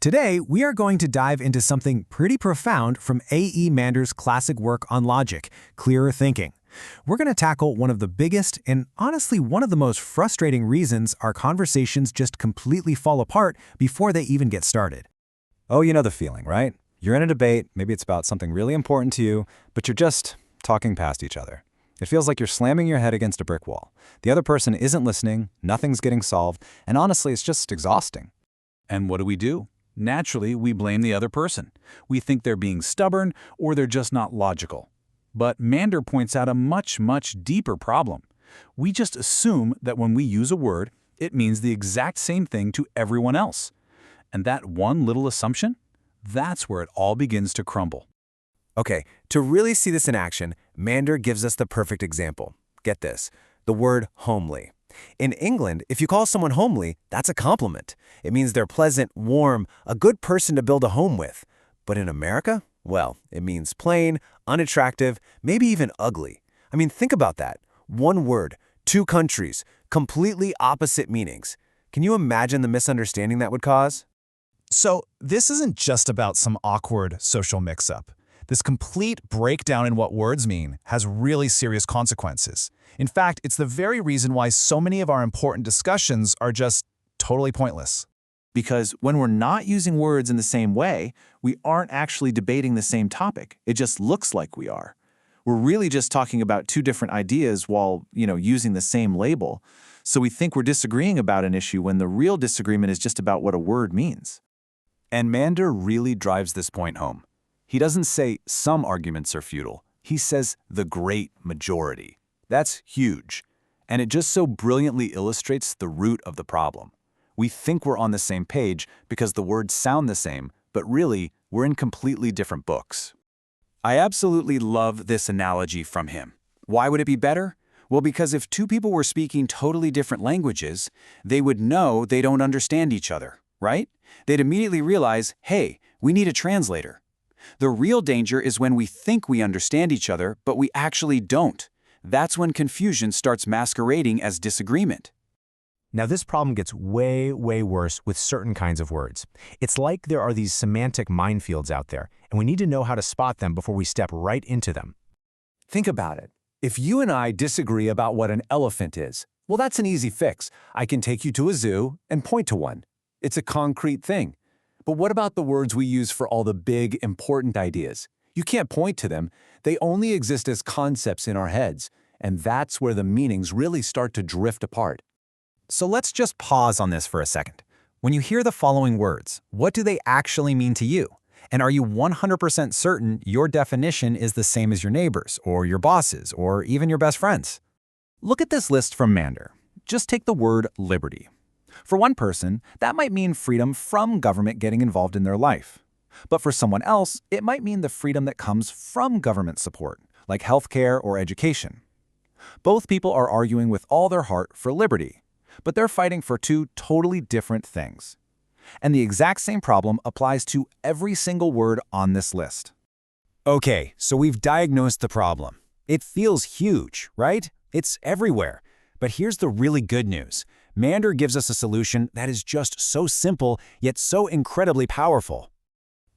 Today, we are going to dive into something pretty profound from A.E. Mander's classic work on logic, clearer thinking. We're going to tackle one of the biggest and honestly one of the most frustrating reasons our conversations just completely fall apart before they even get started. Oh, you know the feeling, right? You're in a debate, maybe it's about something really important to you, but you're just talking past each other. It feels like you're slamming your head against a brick wall. The other person isn't listening, nothing's getting solved, and honestly, it's just exhausting. And what do? Naturally, we blame the other person. We think they're being stubborn or they're just not logical. But Mander points out a much deeper problem. We just assume that when we use a word, it means the exact same thing to everyone else. And that one little assumption, that's where it all begins to crumble. Okay, to really see this in action, Mander gives us the perfect example. Get this, the word homely. In England, if you call someone homely, that's a compliment. It means they're pleasant, warm, a good person to build a home with. But in America, well, it means plain, unattractive, maybe even ugly. I mean, think about that. One word, two countries, completely opposite meanings. Can you imagine the misunderstanding that would cause? So this isn't just about some awkward social mix-up. This complete breakdown in what words mean has really serious consequences. In fact, it's the very reason why so many of our important discussions are just totally pointless. Because when we're not using words in the same way, we aren't actually debating the same topic. It just looks like we are. We're really just talking about two different ideas while, using the same label. So we think we're disagreeing about an issue when the real disagreement is just about what a word means. And Mander really drives this point home. He doesn't say some arguments are futile. He says the great majority. That's huge. And it just so brilliantly illustrates the root of the problem. We think we're on the same page because the words sound the same, but really, we're in completely different books. I absolutely love this analogy from him. Why would it be better? Well, because if two people were speaking totally different languages, they would know they don't understand each other, right? They'd immediately realize, hey, we need a translator. The real danger is when we think we understand each other, but we actually don't. That's when confusion starts masquerading as disagreement. Now, this problem gets way worse with certain kinds of words. It's like there are these semantic minefields out there, and we need to know how to spot them before we step right into them. Think about it. If you and I disagree about what an elephant is, well, that's an easy fix. I can take you to a zoo and point to one. It's a concrete thing. But what about the words we use for all the big, important ideas? You can't point to them. They only exist as concepts in our heads, and that's where the meanings really start to drift apart. So let's just pause on this for a second. When you hear the following words, what do they actually mean to you? And are you 100% certain your definition is the same as your neighbor's, or your boss's, or even your best friend's? Look at this list from Mander. Just take the word liberty. For one person, that might mean freedom from government getting involved in their life. But for someone else, it might mean the freedom that comes from government support, like healthcare or education. Both people are arguing with all their heart for liberty, but they're fighting for two totally different things. And the exact same problem applies to every single word on this list. Okay, so we've diagnosed the problem. It feels huge, right? It's everywhere. But here's the really good news. Mander gives us a solution that is just so simple, yet so incredibly powerful.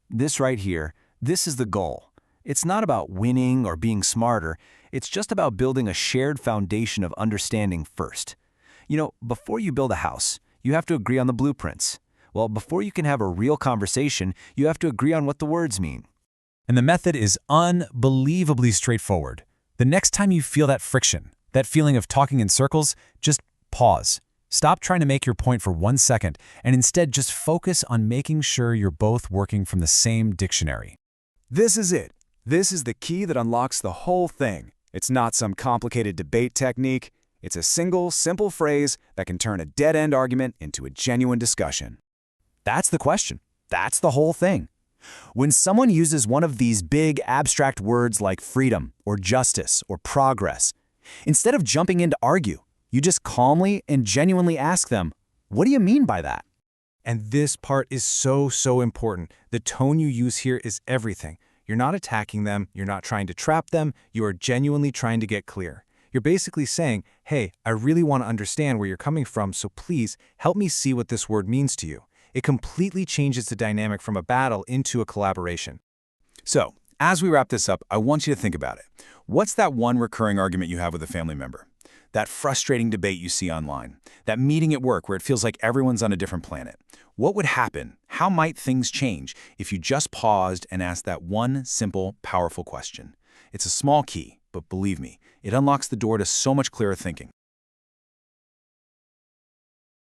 This right here, this is the goal. It's not about winning or being smarter. It's just about building a shared foundation of understanding first. Before you build a house, you have to agree on the blueprints. Well, before you can have a real conversation, you have to agree on what the words mean. And the method is unbelievably straightforward. The next time you feel that friction, that feeling of talking in circles, just pause. Stop trying to make your point for 1 second, and instead just focus on making sure you're both working from the same dictionary. This is it. This is the key that unlocks the whole thing. It's not some complicated debate technique. It's a single, simple phrase that can turn a dead-end argument into a genuine discussion. That's the question. That's the whole thing. When someone uses one of these big, abstract words like freedom or justice or progress, instead of jumping in to argue, you just calmly and genuinely ask them, what do you mean by that? And this part is so important. The tone you use here is everything. You're not attacking them. You're not trying to trap them. You are genuinely trying to get clear. You're basically saying, hey, I really want to understand where you're coming from, so please help me see what this word means to you. It completely changes the dynamic from a battle into a collaboration. So, as we wrap this up, I want you to think about it. What's that one recurring argument you have with a family member? That frustrating debate you see online? That meeting at work where it feels like everyone's on a different planet? What would happen? How might things change if you just paused and asked that one simple, powerful question? It's a small key, but believe me, it unlocks the door to so much clearer thinking.